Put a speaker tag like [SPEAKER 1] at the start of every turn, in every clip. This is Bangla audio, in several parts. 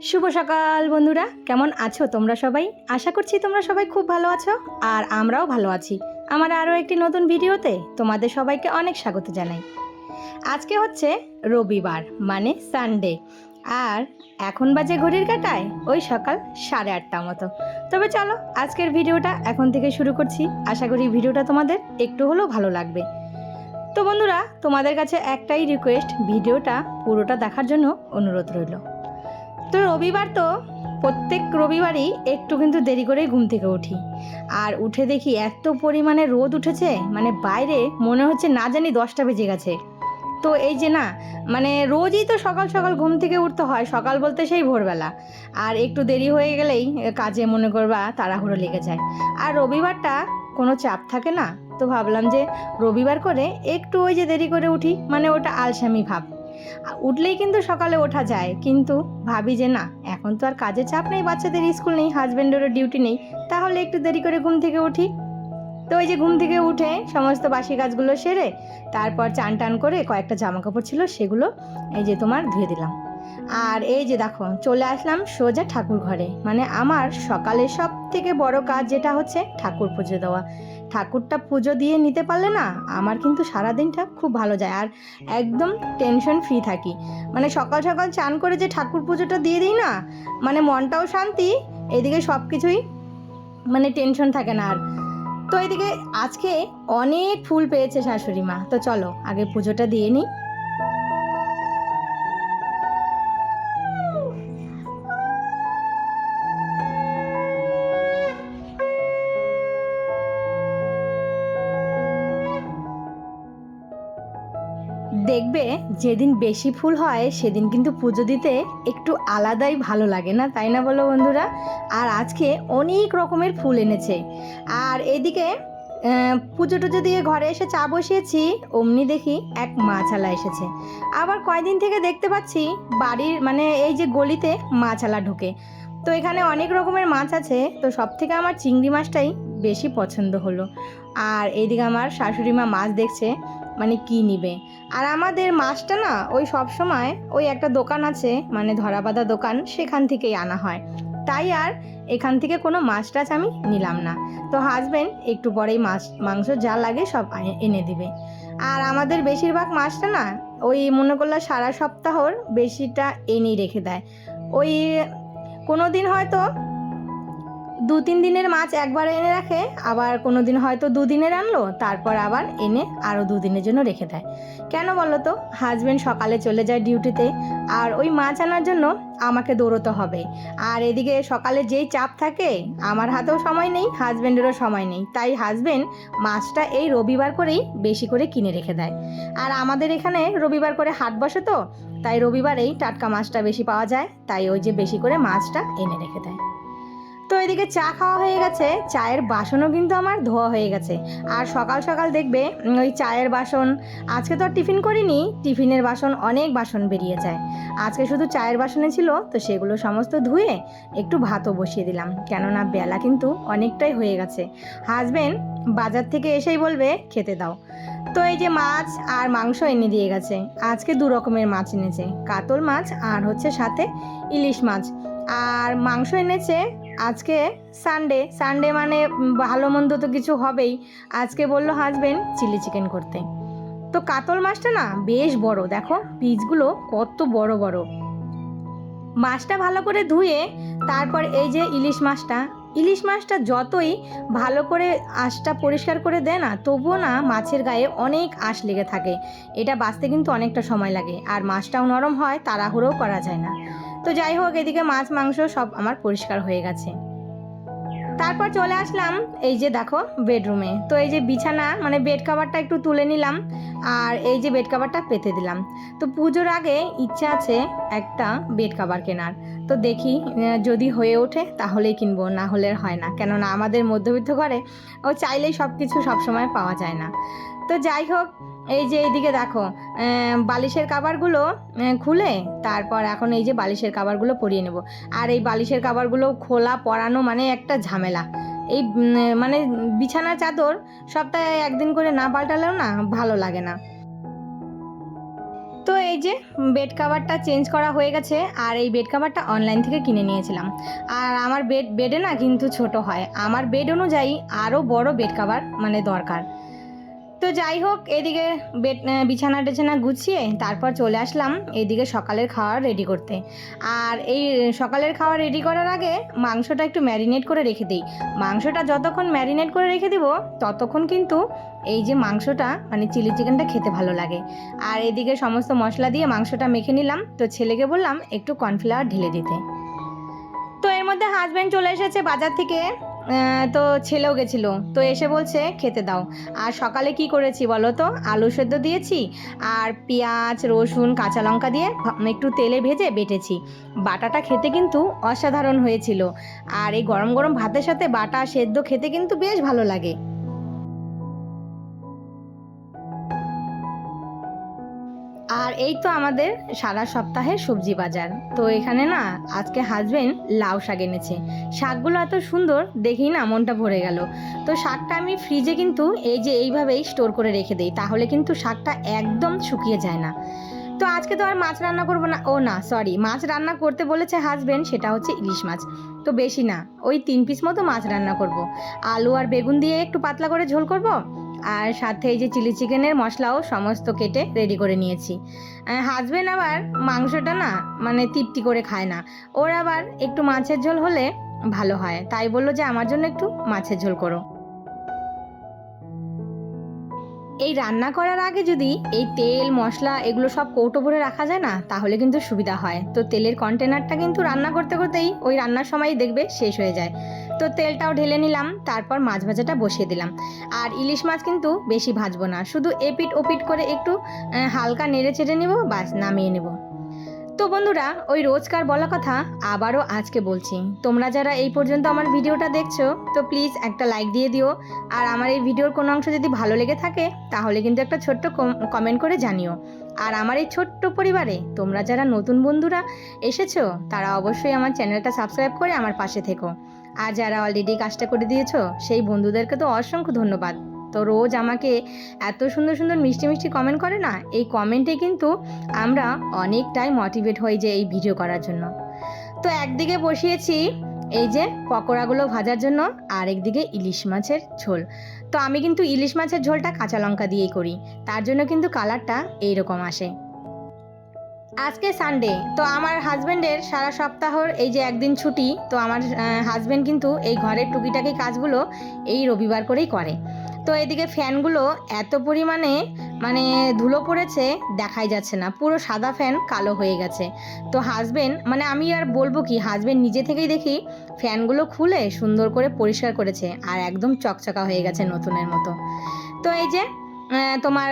[SPEAKER 1] শুভ সকাল বন্ধুরা, কেমন আছো তোমরা সবাই? আশা করছি তোমরা সবাই খুব ভালো আছো আর আমরাও ভালো আছি। আমার আরও একটি নতুন ভিডিওতে তোমাদের সবাইকে অনেক স্বাগত জানাই। আজকে হচ্ছে রবিবার মানে সানডে, আর এখন বাজে ঘড়ির কাঁটায় ওই সকাল 8:30 মতো। তবে চলো আজকের ভিডিওটা এখন থেকে শুরু করছি। আশা করি ভিডিওটা তোমাদের একটু হলেও ভালো লাগবে। তো বন্ধুরা, তোমাদের কাছে একটাই রিকোয়েস্ট, ভিডিওটা পুরোটা দেখার জন্য অনুরোধ রইল। তো রবিবার তো প্রত্যেক রবিবারই একটু কিন্তু দেরি করেই ঘুম থেকে উঠি, আর উঠে দেখি এত পরিমাণে রোদ উঠেছে, মানে বাইরে মনে হচ্ছে না জানি 10টা বেজে গেছে। তো এই যে না, মানে রোজই তো সকাল সকাল ঘুম থেকে উঠতে হয়, সকাল বলতে সেই ভোরবেলা, আর একটু দেরি হয়ে গেলেই কাজে মনে করবা তাড়াহুড়ো লেগে যায়। আর রবিবারটা কোনো চাপ থাকে না, তো ভাবলাম যে রবিবার করে একটু ওই যে দেরি করে উঠি, মানে ওটা আলসামি ভাব। উঠলেই কিন্তু সকালে ওঠা যায়, কিন্তু ভাবি যে না, এখন তো আর কাজের চাপ নেই, বাচ্চাদের স্কুল নেই, হাজব্যান্ডেরও ডিউটি নেই, তাহলে একটু দেরি করে ঘুম থেকে উঠি। তো ওই যে ঘুম থেকে উঠে সমস্ত বাসি কাজগুলো সেরে তারপর চান টান করে কয়েকটা জামা কাপড় ছিল সেগুলো এই যে তোমার ধুয়ে দিলাম। আর এই যে দেখো চলে আসলাম সোজা ঠাকুর ঘরে। মানে আমার সকালে সব থেকে বড় কাজ যেটা হচ্ছে ঠাকুর পুজো দেওয়া। ঠাকুরটা পুজো দিয়ে নিতে পারলে না, আমার কিন্তু সারাদিনটা খুব ভালো যায় আর একদম টেনশন ফ্রি থাকি। মানে সকাল সকাল চান করে যে ঠাকুর পুজোটা দিয়ে দিই না, মানে মনটাও শান্তি, এদিকে সব কিছুই মানে টেনশন থাকে না আর। তো এদিকে আজকে অনেক ফুল পেয়েছে শাশুড়ি মা, তো চলো আগে পুজোটা দিয়ে নিই। দেখবে যেদিন বেশি ফুল হয় সেদিন কিন্তু পুজো দিতে একটু আলাদাই ভালো লাগে না, তাই না বলো বন্ধুরা? আর আজকে অনেক রকমের ফুল এনেছে। আর এদিকে পুজো টুজো দিয়ে ঘরে এসে চা বসিয়েছি, অমনি দেখি এক মাছালা এসেছে। আবার কয়দিন থেকে দেখতে পাচ্ছি বাড়ির মানে এই যে গলিতে মাছালা ঢোকে। তো এখানে অনেক রকমের মাছ আছে, তো সব থেকে আমার চিংড়ি মাছটাই বেশি পছন্দ হলো। আর এইদিকে আমার শাশুড়ি মা মাছ দেখছে, মানে কি নিবে। আর আমাদের মাছটা না ওই সব সময় ওই একটা দোকান আছে, মানে ধরাবাঁধা দোকান, সেখান থেকেই আনা হয়, তাই আর এখান থেকে কোনো মাছ টাছ আমি নিলাম না। তো হাজবেন্ড একটু পরেই মাছ মাংস যা লাগে সব এনে দিবে। আর আমাদের বেশিরভাগ মাছটা না ওই মনে করলে সারা সপ্তাহর বেশিটা এনেই রেখে দেয়। ওই কোনো দিন হয়তো 2-3 দিনের মাছ একবার এনে রাখে, আবার কোনো দিন হয়তো 2 দিনের আনলো, তারপর আবার এনে আরও 2 দিনের জন্য রেখে দেয়। কেন বলো তো? হাজব্যান্ড সকালে চলে যায় ডিউটিতে, আর ওই মাছ আনার জন্য আমাকে দৌড়তে হবে। আর এদিকে সকালে যেই চাপ থাকে, আমার হাতেও সময় নেই, হাজব্যান্ডেরও সময় নেই, তাই হাজব্যান্ড মাছটা এই রবিবার করেই বেশি করে কিনে রেখে দেয়। আর আমাদের এখানে রবিবার করে হাট বসে, তো তাই রবিবারেই টাটকা মাছটা বেশি পাওয়া যায়, তাই ওই যে বেশি করে মাছটা এনে রেখে দেয়। তো এদিকে চা খাওয়া হয়ে গেছে, চায়ের বাসনও কিন্তু আমার ধোয়া হয়ে গেছে। আর সকাল সকাল দেখবে ওই চায়ের বাসন, আজকে তো আর টিফিন করিনি, টিফিনের বাসন অনেক বাসন বেরিয়ে যায়। আজকে শুধু চায়ের বাসনে ছিল, তো সেগুলো সমস্ত ধুয়ে একটু ভাতও বসিয়ে দিলাম, কেননা বেলা কিন্তু অনেকটাই হয়ে গেছে। হাজবেন্ড বাজার থেকে এসেই বলবে খেতে দাও। তো এই যে মাছ আর মাংস এনে দিয়ে গেছে। আজকে 2 রকমের মাছ এনেছে, কাতল মাছ আর হচ্ছে সাথে ইলিশ মাছ। আর মাংস এনেছে আজকে সানডে, সানডে মানে ভালো মন্দ তো কিছু হবেই। আজকে বললো হাজবেন্ড চিলি চিকেন করতে। তো কাতল মাছটা না বেশ বড়, দেখো পিসগুলো কত বড় বড়। মাছটা ভালো করে ধুয়ে তারপর এই যে ইলিশ মাছটা যতই ভালো করে আঁশটা পরিষ্কার করে দেয় না, তবুও না মাছের গায়ে অনেক আঁশ লেগে থাকে। এটা বাছতে কিন্তু অনেকটা সময় লাগে, আর মাছটাও নরম হয়, তাড়াহুড়োও করা যায় না। তো যাই হোক, এদিকে মাছ মাংস সব আমার পরিষ্কার হয়ে গেছে। তারপর চলে আসলাম এই যে দেখো বেডরুমে। তো এই যে বিছানা মানে বেড কাভারটা একটু তুলে নিলাম, আর এই যে বেড কাভারটা পেতে দিলাম। তো পুজোর আগে ইচ্ছা আছে একটা বেড কাভার কেনার, তো দেখি যদি হয়ে ওঠে তাহলেই কিনবো, না হলে হয় না, কেননা আমাদের মধ্যবিত্ত ঘরে ও চাইলেই সব কিছু সবসময় পাওয়া যায় না। তো যাই হোক, এই যে এইদিকে দেখো বালিশের কাভারগুলো খুলে তারপর এখন এই যে বালিশের কাভারগুলো পরিয়ে নেব। আর এই বালিশের কাভারগুলো খোলা পরানো মানে একটা ঝামেলা। এই মানে বিছানার চাদর সপ্তাহে একদিন করে না পাল্টালেও না ভালো লাগে না। তো এই যে বেড কাভারটা চেঞ্জ করা হয়ে গেছে, আর এই বেড কাভারটা অনলাইন থেকে কিনে নিয়েছিলাম। আর আমার বেডে না কিন্তু ছোট হয়, আমার বেড অনুযায়ী আরও বড় বেড কাভার মানে দরকার। তো যাই হোক, এদিকে বিছানা টিছানা গুছিয়ে তারপর চলে আসলাম এদিকে সকালের খাওয়ার রেডি করতে। আর এই সকালের খাওয়ার রেডি করার আগে মাংসটা একটু ম্যারিনেট করে রেখে দিই। মাংসটা যতক্ষণ ম্যারিনেট করে রেখে দিব ততক্ষণ কিন্তু এই যে মাংসটা মানে চিলি চিকেনটা খেতে ভালো লাগে। আর এদিকে সমস্ত মশলা দিয়ে মাংসটা মেখে নিলাম। তো ছেলেকে বললাম একটু কর্নফ্লাওয়ার ঢেলে দিতে। তো এর মধ্যে হাজব্যান্ড চলে এসেছে বাজার থেকে। তো ছেলেও গেছিলো, তো এসে বলছে খেতে দাও। আর সকালে কি করেছি বলো তো, আলু সেদ্ধ দিয়েছি আর পেঁয়াজ রসুন কাঁচা লঙ্কা দিয়ে একটু তেলে ভেজে বেটেছি। বাটাটা খেতে কিন্তু অসাধারণ হয়েছিল। আর এই গরম গরম ভাতের সাথে বাটা সেদ্ধ খেতে কিন্তু বেশ ভালো লাগে। আর এই তো আমাদের সারা সপ্তাহের সবজি বাজার। তো এখানে না আজকে হাজবেন্ড লাউ শাক এনেছে। শাকগুলো এত সুন্দর দেখেই না মনটা ভরে গেল। তো শাকটা আমি ফ্রিজে কিন্তু এই যে এইভাবেই স্টোর করে রেখে দিই, তাহলে কিন্তু শাকটা একদম শুকিয়ে যায় না। তো আজকে তো আর মাছ রান্না করবো না, ও না সরি, মাছ রান্না করতে বলেছে হাজবেন্ড, সেটা হচ্ছে ইলিশ মাছ। তো বেশি না, ওই 3 পিস মতো মাছ রান্না করব। আলু আর বেগুন দিয়ে একটু পাতলা করে ঝোল করব। আর সাথে এই যে চিলি চিকেনের মশলাও সমস্ত কেটে রেডি করে নিয়েছি। হাজবেন্ড আবার মাংসটা না মানে তৃপ্তি করে খায় না, ওর আবার একটু মাছের ঝোল হলে ভালো হয়, তাই বললো যে আমার জন্য একটু মাছের ঝোল করো। এই রান্না করার আগে যদি এই তেল মশলা এগুলো সব কৌটো ভরে রাখা যায় না, তাহলে কিন্তু সুবিধা হয়। তো তেলের কন্টেনারটা কিন্তু রান্না করতে করতেই ওই রান্নার সময়ই দেখবে শেষ হয়ে যায়। তো তেলটাও ঢেলে নিলাম, তারপর মাছ ভাজাটা বসিয়ে দিলাম। আর ইলিশ মাছ কিন্তু বেশি ভাজবো না, শুধু এপিট ওপিট করে একটু হালকা নেড়ে চেড়ে নেবো, বাস নামিয়ে নেব। তো বন্ধুরা, ওই রোজকার বলা কথা আবারও আজকে বলছি, তোমরা যারা এই পর্যন্ত আমার ভিডিওটা দেখছো তো প্লিজ একটা লাইক দিয়ে দিও। আর আমার এই ভিডিওর কোনো অংশ যদি ভালো লেগে থাকে তাহলে কিন্তু একটা ছোট্ট কমেন্ট করে জানিও। আর আমার এই ছোট্ট পরিবারে তোমরা যারা নতুন বন্ধুরা এসেছো তারা অবশ্যই আমার চ্যানেলটা সাবস্ক্রাইব করে আমার পাশে থেকো। আর যারা অলরেডি কাজটা করে দিয়েছো সেই বন্ধুদেরকে তো অসংখ্য ধন্যবাদ। তো রোজ আমাকে এত সুন্দর সুন্দর মিষ্টি মিষ্টি কমেন্ট করে না, এই কমেন্টে কিন্তু আমরা অনেকটাই মোটিভেট হই যে এই ভিডিও করার জন্য। তো একদিকে বসিয়েছি এই যে পকোড়াগুলো ভাজার জন্য, আর একদিকে ইলিশ মাছের ঝোল। তো আমি কিন্তু ইলিশ মাছের ঝোলটা কাঁচা লঙ্কা দিয়েই করি, তার জন্য কিন্তু কালারটা এইরকম আসে। আজকে সানডে, তো আমার হাজব্যান্ডের সারা সপ্তাহর এই যে একদিন ছুটি। তো আমার হাজব্যান্ড কিন্তু এই ঘরের টুকিটাকি কাজগুলো এই রবিবার করেই করে। তো এদিকে ফ্যানগুলো এত পরিমাণে মানে ধুলো পড়েছে দেখাই যাচ্ছে না, পুরো সাদা ফ্যান কালো হয়ে গেছে। তো হাজব্যান্ড মানে আমি আর বলবো কি, হাজব্যান্ড নিজে থেকেই দেখি ফ্যানগুলো খুলে সুন্দর করে পরিষ্কার করেছে আর একদম চকচকা হয়ে গেছে নতুনের মতো। তো এই যে তোমার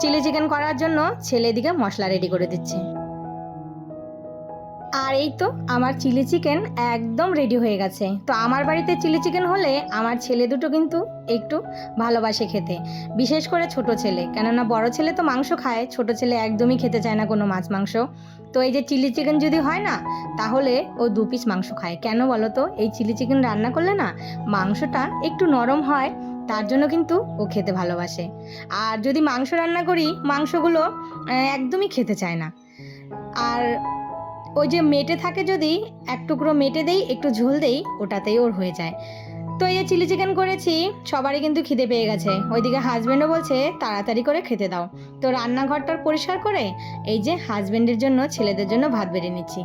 [SPEAKER 1] চিলি চিকেন করার জন্য ছেলে এদিকে মশলা রেডি করে দিচ্ছে। আর এই তো আমার চিলি চিকেন একদম রেডি হয়ে গেছে। তো আমার বাড়িতে চিলি চিকেন হলে আমার ছেলে দুটো কিন্তু একটু ভালোবাসে খেতে, বিশেষ করে ছোট ছেলে, কেননা বড় ছেলে তো মাংস খায়, ছোট ছেলে একদমই খেতে চায় না কোনো মাছ মাংস। তো এই যে চিলি চিকেন যদি হয় না তাহলে ও 2 পিস মাংস খায়। কেন বলো তো, এই চিলি চিকেন রান্না করলে না মাংসটা একটু নরম হয়, তার জন্য কিন্তু ও খেতে ভালোবাসে। আর যদি মাংস রান্না করি মাংসগুলো একদমই খেতে চায় না। আর ওই যে মেটে থাকে, যদি এক টুকরো মেটে দেই একটু ঝোল দেই ওটাতেই ওর হয়ে যায়। তো এই যে চিলি চিকেন করেছি, সবারই কিন্তু খিদে পেয়ে গেছে। ওইদিকে হাজব্যান্ডও বলছে তাড়াতাড়ি করে খেতে দাও। তো রান্নাঘরটার পরিষ্কার করে এই যে হাজব্যান্ডের জন্য ছেলেদের জন্য ভাত বেড়ে নিচ্ছি।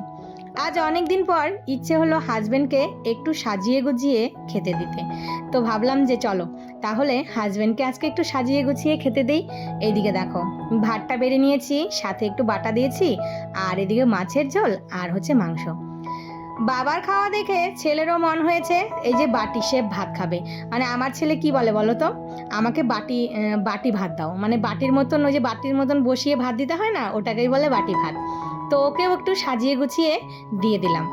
[SPEAKER 1] আজ অনেক দিন পর ইচ্ছে হলো হাজব্যান্ডকে একটু সাজিয়ে গুজিয়ে খেতে দিতে। তো ভাবলাম যে চলো তাহলে হাজব্যান্ডকে আজকে একটু সাজিয়ে গুছিয়ে খেতে দেই। এইদিকে দেখো ভাতটা বেড়ে নিয়েছি, সাথে একটু বাটা দিয়েছি, আর এদিকে মাছের ঝোল আর হচ্ছে মাংস। বাবার খাওয়া দেখে ছেলেরও মন হয়েছে এই যে বাটি শেপ ভাত খাবে। মানে আমার ছেলে কি বলে বলো তো, আমাকে বাটি ভাত দাও, মানে বাটির মতন, ওই যে বাটির মতন বসিয়ে ভাত দিতে হয় না, ওটাকেই বলে বাটি ভাত। তো ওকেও একটু সাজিয়ে গুছিয়ে দিয়ে দিলাম।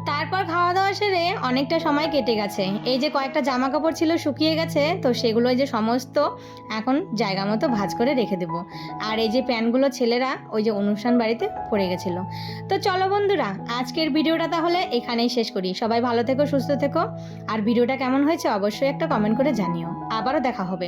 [SPEAKER 1] তারপর খাওয়া দাওয়া সেরে অনেকটা সময় কেটে গেছে। এই যে কয়েকটা জামা কাপড় ছিল শুকিয়ে গেছে, তো সেগুলো যে সমস্ত এখন জায়গা মতো ভাঁজ করে রেখে দেবো। আর এই যে প্যান্টগুলো ছেলেরা ওই যে অনুষ্ঠান বাড়িতে পড়ে গেছিলো। তো চলো বন্ধুরা, আজকের ভিডিওটা তাহলে এখানেই শেষ করি। সবাই ভালো থেকো, সুস্থ থেকো। আর ভিডিওটা কেমন হয়েছে অবশ্যই একটা কমেন্ট করে জানিও। আবারও দেখা হবে।